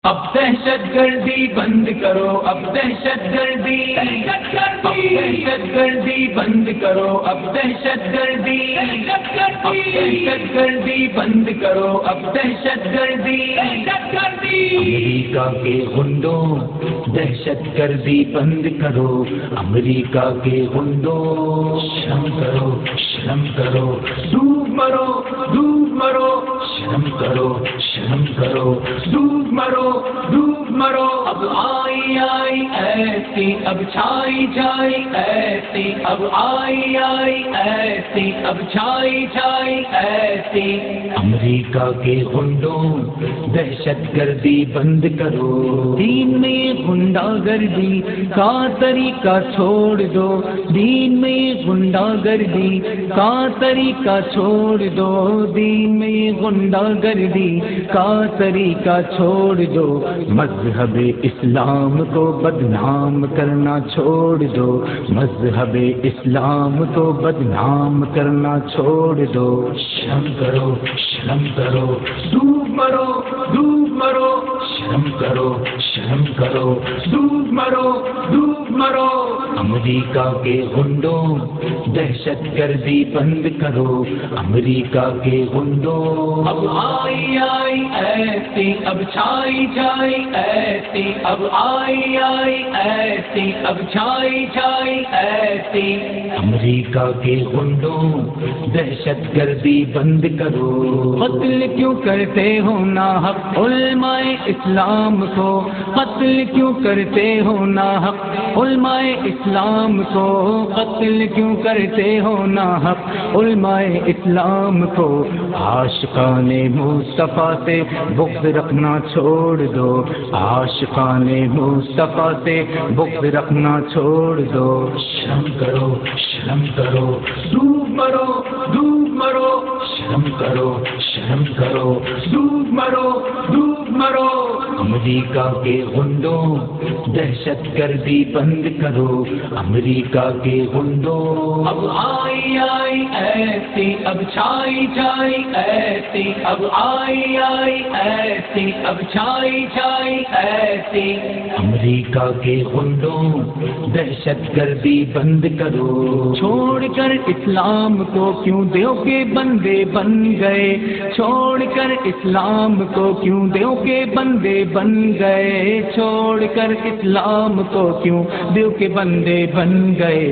اب دہشت گردی بند کرو، اب دہشت گردی دہشت گردی بند کرو، اب دہشت گردی دہشت گردی بند کرو، اب دہشت گردی امریکہ کے غنڈوں دہشت گردی بند کرو، امریکہ کے غنڈوں شرم کرو، شرم کرو، ڈوب مرو، ڈوب مرو، شرم کرو، شرم کرو، ڈوب مرو، ڈوب مرو۔ اب آئی آئی ایسی، اب چھائی چھائی ایسی، اب آئی آئی ایسی، اب چھائی چھائی ایسی۔ امریکہ کے غنڈوں دہشت گردی بند کرو، دین میں غنڈا گردی کا طریقہ چھوڑ دو، دین میں غنڈا گردی کا طریقہ چھوڑ دو، دین میں غنڈا گردی کا طریقہ چھوڑ دو، مذہب اسلام کو بدنام کرنا چھوڑ دو، مذہب اسلام کو بدنام کرنا چھوڑ دو، شرم کرو، شرم کرو، ڈوب مرو، ڈوب مرو، شرم کرو، شرم کرو، ڈوب مرو، ڈوب مرو۔ امریکہ کے غنڈوں دہشت گردی بند کرو، امریکہ کے غنڈوں اب آئی آئی ایسی، اب چھائی چھائی ایسی، اب آئی آئی ایسی، اب چھائی چھائی ایسی۔ امریکہ کے غنڈوں دہشت گردی بند کرو، قتل کیوں کرتے ہو ناحق علماء اسلام کو، قتل کیوں کرتے ہو ناحق علماء اسلام کو، قتل کیوں کرتے ہو ناحق علماء اسلام کو۔ عاشقان مصطفیٰ سے بغض رکھنا چھوڑ دو، عاشقان مصطفیٰ سے بغض رکھنا چھوڑ دو، شرم کرو، شرم کرو، ڈوب مرو، ڈوب مرو، شرم کرو، شرم کرو، ڈوب مرو، ڈوب مرو۔ امریکہ کے غنڈوں دہشت گردی بند کرو، امریکہ کے غنڈوں اب آئی آئی ایسی، اب چھائی چھائی ایسی، اب آئی آئی ایسی، اب چھائی چھائی ایسی۔ امریکہ کے غنڈوں دہشت گردی بند کرو، چھوڑ کر اسلام کو کیوں دیو کے بندے بن گئے، چھوڑ کر اسلام کو کیوں دیو کے بندے بن گئے، چھوڑ کر اسلام کو کیوں دیو کے بندے بن گئے۔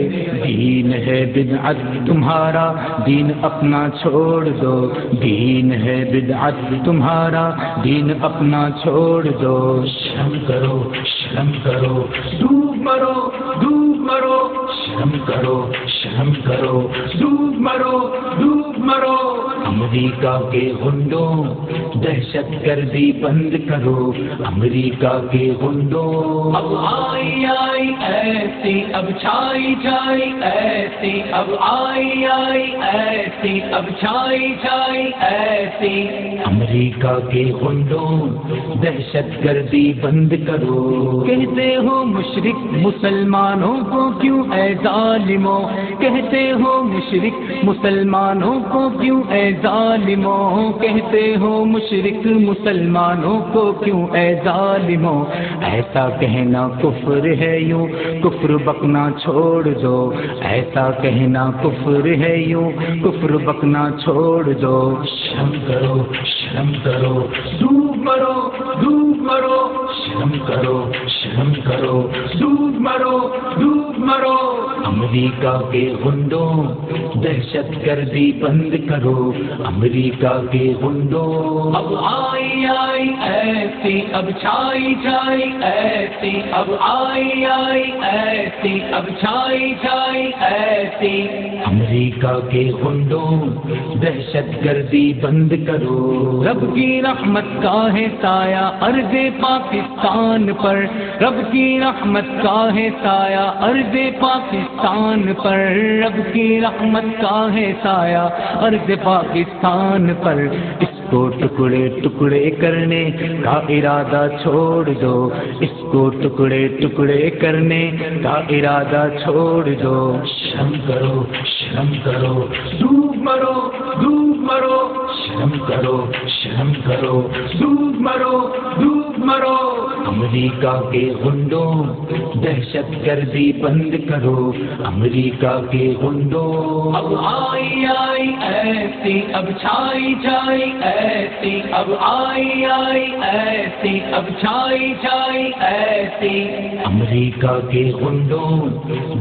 دین ہے بدعت تمہارا، دین اپنا چھوڑ دو، دین ہے بدعت تمہارا، دین اپنا چھوڑ دو، شرم کرو، شرم کرو، ڈوب مرو، ڈوب مرو، شرم کرو، شرم کرو، ڈوب مرو، ڈوب مرو۔ امریکہ کے غنڈوں دہشت گردی بند کرو، امریکہ کے غنڈوں اب آئی آئی ایسی، اب چھائی چھائی ایسی، اب آئی آئی ایسی، اب چھائی چھائی ایسی۔ امریکہ کے غنڈوں دہشت گردی بند کرو، کہتے ہو مشرک مسلمانوں کو کیوں اے ظالموں، کہتے ہو مشرک مسلمانوں کو کیوں اے ظالموں، کہتے ہو مشرک مسلمانوں کو کیوں اے ظالموں۔ ایسا کہنا کفر ہے، یوں کفر بکنا چھوڑ دو، ایسا کہنا کفر ہے، یوں کفر بکنا چھوڑ دو، شرم کرو، شرم کرو، ڈوب مرو، ڈوب مرو، شرم کرو، شرم کرو، ڈوب مرو، ڈوب مرو۔ امریکہ کے غنڈوں دہشت گردی بند کرو، امریکہ کے غنڈوں اب آئی آئی ایسی، اب چھائی چھائی ایسی، اب آئی آئی ایسی، اب چھائی چھائی ایسی۔ امریکہ کے غنڈوں دہشت گردی بند کرو، رب کی رحمت کا ہے سایہ ارض پاکستان پر، رب کی رحمت کا ہے سایہ ارض پاکستان پر، رب کی رحمت کا ہے سایہ ارض پاکستان پر۔ اس کو ٹکڑے ٹکڑے کرنے کا ارادہ چھوڑ دو، اس کو ٹکڑے ٹکڑے کرنے کا ارادہ چھوڑ دو، شرم کرو، شرم کرو، ڈوب مرو، ڈوب مرو، شرم کرو، شرم کرو، ڈوب مرو، ڈوب مرو۔ امریکہ کے غنڈوں دہشت گردی بند کرو، امریکہ کے غنڈوں اب آئی آئی ایسی اب چھائی چھائی ایسی اب آئی آئی ایسی اب چھائی چھائی ایسی، امریکہ کے غنڈوں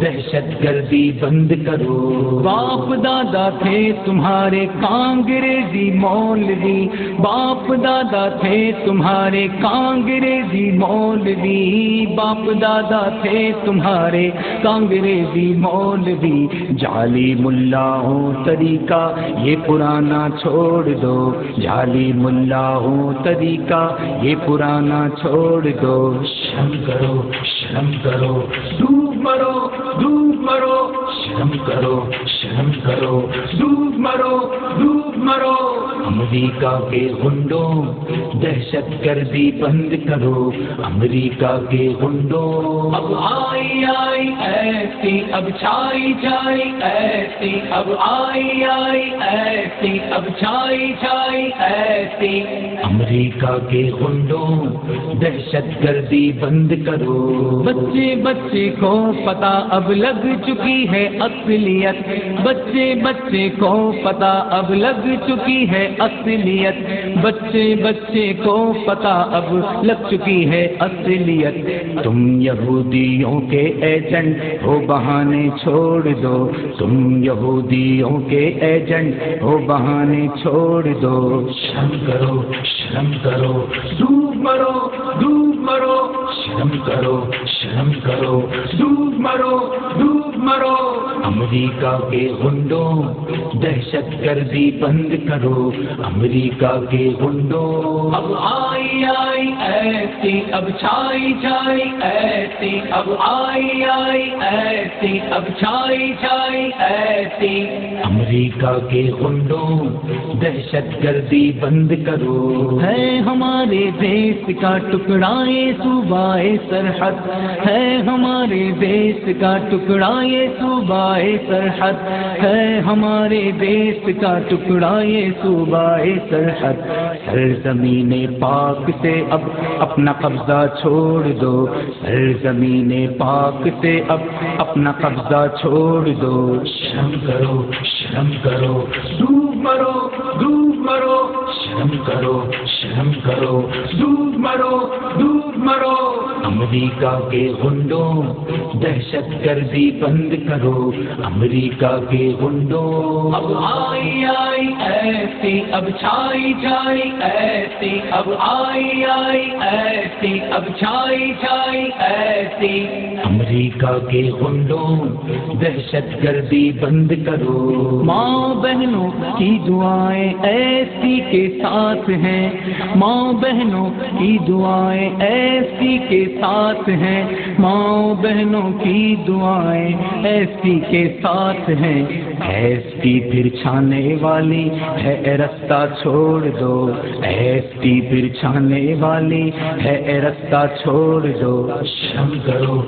دہشت گردی بند کرو، باپ دادا تھے تمہارے کانگریزی مولوی، باپ دادا تھے تمہارے کانگریزی مولوی، باپ دادا تھے تمہارے کانگریزی مولوی، جعلی ملاؤں طریقہ یہ پرانا چھوڑ دو، جعلی ملاؤں طریقہ یہ پرانا چھوڑ دو، شرم کرو شرم کرو، ڈوب مرو ڈوب مرو، شرم کرو شرم کرو، ڈوب مرو ڈوب مرو، امریکہ کے غنڈوں دہشت گردی بند کرو، امریکہ کے غنڈوں اب آئی آئی ایسی اب چھائی چھائی ایسی اب آئی آئی ایسی اب چھائی چھائی ایسی، امریکہ کے غنڈوں دہشت گردی بند کرو، بچے بچے کو پتہ اب لگ چکی ہے اصلیت، بچے بچے کو پتہ اب لگ چکی ہے اصلیت، بچے بچے کو پتہ اب لگ چکی ہے اصلیت، تم یہودیوں کے ایجنٹ ہو بہانے چھوڑ دو، تم یہودیوں کے ایجنٹ ہو بہانے چھوڑ دو، شرم کرو ڈوب مرو ڈوب مرو، شرم کرو ڈوب مرو ڈوب مرو، امریکہ کے غنڈوں دہشت گردی بند کرو، امریکہ کے غنڈوں اب آئی آئی ایسی اب چھائی چھائی ایسی اب آئی آئی ایسی اب چھائی چھائی ایسی، امریکہ کے غنڈوں دہشت گردی بند کرو، ہے ہمارے دیش کا ٹکڑا یہ صوبہ سرحد، ہے ہمارے دیش کا ٹکڑا یہ صوبہ سرحد، ہے ہمارے دیش کا ٹکڑا یہ صوبہ سرحد، سرزمین پاک سے اب اپنا قبضہ چھوڑ دو، سرزمین پاک سے اب اپنا قبضہ چھوڑ دو، شرم کرو ڈوب مرو ڈوب مرو، شرم کرو ڈوب مرو ڈوب مرو، امریکہ کے غنڈوں دہشت گردی بند کرو، امریکہ کے غنڈوں اب آئی آئی ایسی اب چھائی چھائی ایسی اب آئی آئی ایسی اب چھائی چھائی ایسی، امریکہ کے غنڈوں دہشت گردی بند کرو، ماں بہنوں کی دعائیں ایسی کے ساتھ ہیں، ماں بہنوں کی دعائیں ایسی کے ساتھ ہیں، ماں بہنوں کی دعائیں ایسی کے ساتھ ہیں، ایسی پھر چھانے والی ہے رستہ چھوڑ دو، ایسی پھر چھانے والی ہے رستہ چھوڑ دو، شرم کرو